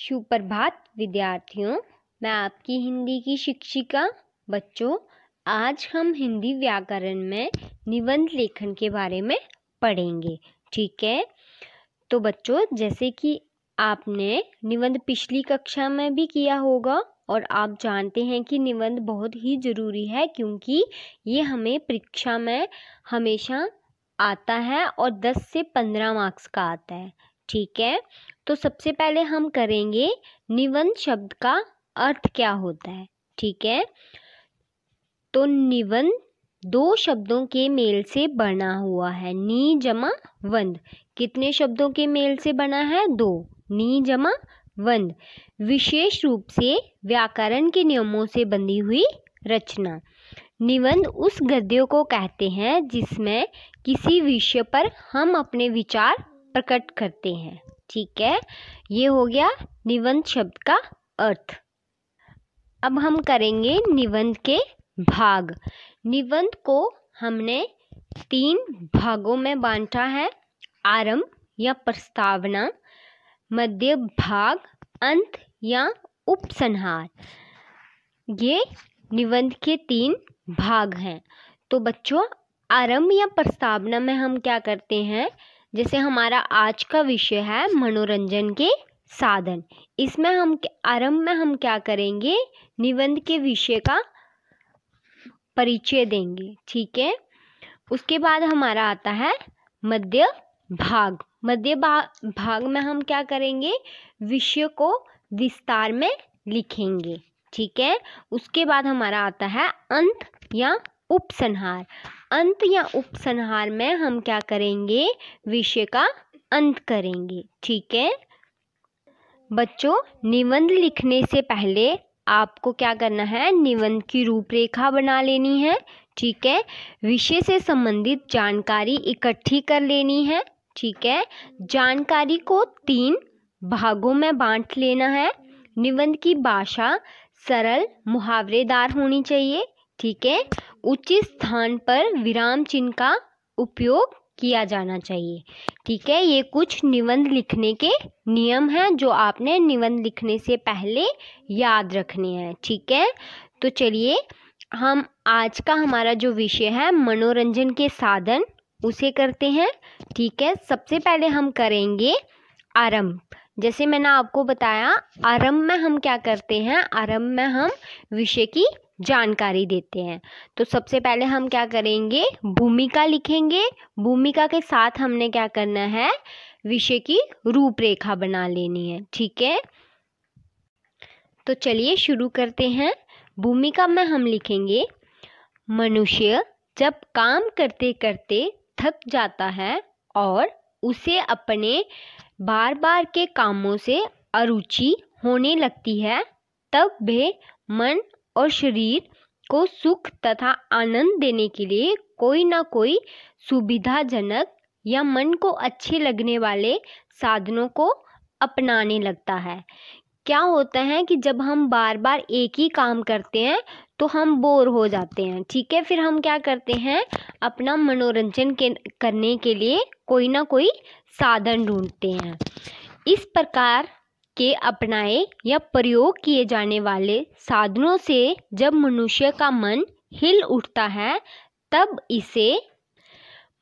सुप्रभात विद्यार्थियों, मैं आपकी हिंदी की शिक्षिका। बच्चों, आज हम हिंदी व्याकरण में निबंध लेखन के बारे में पढ़ेंगे। ठीक है, तो बच्चों, जैसे कि आपने निबंध पिछली कक्षा में भी किया होगा और आप जानते हैं कि निबंध बहुत ही ज़रूरी है, क्योंकि ये हमें परीक्षा में हमेशा आता है और 10 से 15 मार्क्स का आता है। ठीक है, तो सबसे पहले हम करेंगे निबंध शब्द का अर्थ क्या होता है। ठीक है, तो निबंध दो शब्दों के मेल से बना हुआ है। नी जमा वंद। कितने शब्दों के मेल से बना है? दो। नी जमा वंद। विशेष रूप से व्याकरण के नियमों से बंधी हुई रचना। निबंध उस गद्य को कहते हैं जिसमें किसी विषय पर हम अपने विचार प्रकट करते हैं। ठीक है, ये हो गया निबंध शब्द का अर्थ। अब हम करेंगे निबंध के भाग। निबंध को हमने 3 भागों में बांटा है: आरंभ या प्रस्तावना, मध्य भाग, अंत या उपसंहार। ये निबंध के 3 भाग हैं। तो बच्चों, आरंभ या प्रस्तावना में हम क्या करते हैं? जैसे हमारा आज का विषय है मनोरंजन के साधन। इसमें हम आरंभ में हम क्या करेंगे? निबंध के विषय का परिचय देंगे। ठीक है, उसके बाद हमारा आता है मध्य भाग। मध्य भाग में हम क्या करेंगे? विषय को विस्तार में लिखेंगे। ठीक है, उसके बाद हमारा आता है अंत या उपसंहार। अंत या उपसंहार में हम क्या करेंगे? विषय का अंत करेंगे। ठीक है बच्चों, निबंध लिखने से पहले आपको क्या करना है? निबंध की रूपरेखा बना लेनी है। ठीक है, विषय से संबंधित जानकारी इकट्ठी कर लेनी है। ठीक है, जानकारी को 3 भागों में बांट लेना है। निबंध की भाषा सरल मुहावरेदार होनी चाहिए। ठीक है, उचित स्थान पर विराम चिन्ह का उपयोग किया जाना चाहिए। ठीक है, ये कुछ निबंध लिखने के नियम हैं जो आपने निबंध लिखने से पहले याद रखने हैं। ठीक है, तो चलिए हम आज का हमारा जो विषय है मनोरंजन के साधन, उसे करते हैं। ठीक है, सबसे पहले हम करेंगे आरंभ। जैसे मैंने आपको बताया, आरंभ में हम क्या करते हैं? आरंभ में हम विषय की जानकारी देते हैं। तो सबसे पहले हम क्या करेंगे? भूमिका लिखेंगे। भूमिका के साथ हमने क्या करना है? विषय की रूपरेखा बना लेनी है। ठीक है, तो चलिए शुरू करते हैं। भूमिका में हम लिखेंगे, मनुष्य जब काम करते करते थक जाता है और उसे अपने बार बार के कामों से अरुचि होने लगती है, तब वह मन और शरीर को सुख तथा आनंद देने के लिए कोई ना कोई सुविधाजनक या मन को अच्छे लगने वाले साधनों को अपनाने लगता है। क्या होता है कि जब हम बार बार एक ही काम करते हैं तो हम बोर हो जाते हैं। ठीक है, फिर हम क्या करते हैं? अपना मनोरंजन करने के लिए कोई ना कोई साधन ढूंढते हैं। इस प्रकार के अपनाए या प्रयोग किए जाने वाले साधनों से जब मनुष्य का मन हिल उठता है, तब इसे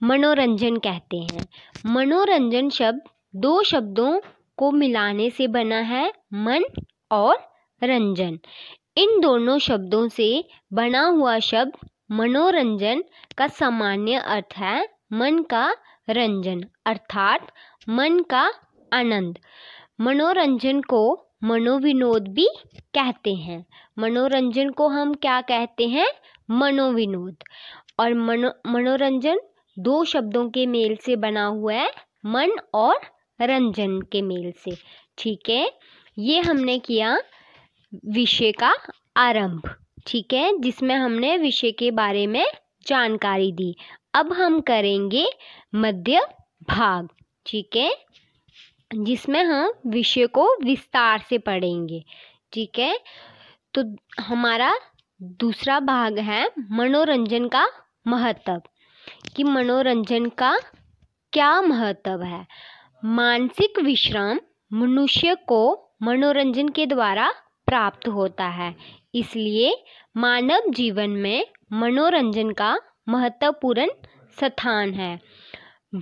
मनोरंजन कहते हैं। मनोरंजन शब्द 2 शब्दों को मिलाने से बना है, मन और रंजन। इन दोनों शब्दों से बना हुआ शब्द मनोरंजन का सामान्य अर्थ है मन का रंजन, अर्थात मन का आनंद। मनोरंजन को मनोविनोद भी कहते हैं। मनोरंजन को हम क्या कहते हैं? मनोविनोद। और मनोरंजन 2 शब्दों के मेल से बना हुआ है, मन और रंजन के मेल से। ठीक है, ये हमने किया विषय का आरंभ। ठीक है, जिसमें हमने विषय के बारे में जानकारी दी। अब हम करेंगे मध्य भाग। ठीक है, जिसमें हम विषय को विस्तार से पढ़ेंगे। ठीक है, तो हमारा दूसरा भाग है मनोरंजन का महत्व, कि मनोरंजन का क्या महत्व है। मानसिक विश्राम मनुष्य को मनोरंजन के द्वारा प्राप्त होता है। इसलिए मानव जीवन में मनोरंजन का महत्वपूर्ण स्थान है।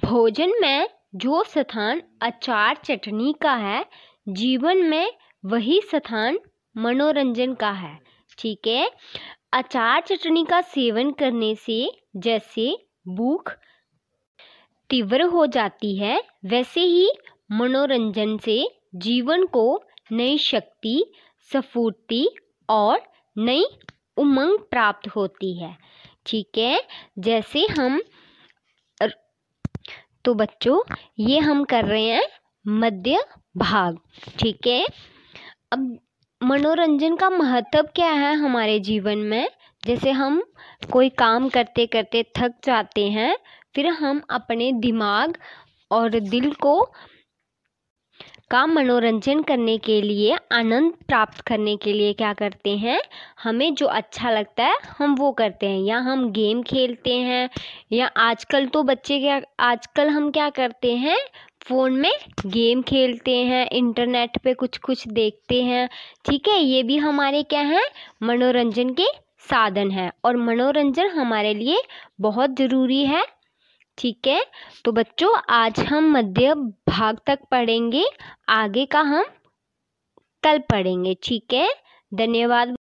भोजन में जो स्थान अचार चटनी का है, जीवन में वही स्थान मनोरंजन का है। ठीक है। अचार चटनी का सेवन करने से जैसे भूख तीव्र हो जाती है, वैसे ही मनोरंजन से जीवन को नई शक्ति, स्फूर्ति और नई उमंग प्राप्त होती है। ठीक है। जैसे हम तो बच्चों ये हम कर रहे हैं मध्य भाग। ठीक है। अब मनोरंजन का महत्व क्या है हमारे जीवन में? जैसे हम कोई काम करते करते थक जाते हैं, फिर हम अपने दिमाग और दिल का मनोरंजन करने के लिए, आनंद प्राप्त करने के लिए क्या करते हैं? हमें जो अच्छा लगता है हम वो करते हैं, या हम गेम खेलते हैं, या आजकल हम क्या करते हैं? फ़ोन में गेम खेलते हैं, इंटरनेट पे कुछ कुछ देखते हैं। ठीक है। ये भी हमारे क्या हैं? मनोरंजन के साधन है, और मनोरंजन हमारे लिए बहुत ज़रूरी है। ठीक है। तो बच्चों आज हम मध्य भाग तक पढ़ेंगे, आगे का हम कल पढ़ेंगे। ठीक है। धन्यवाद।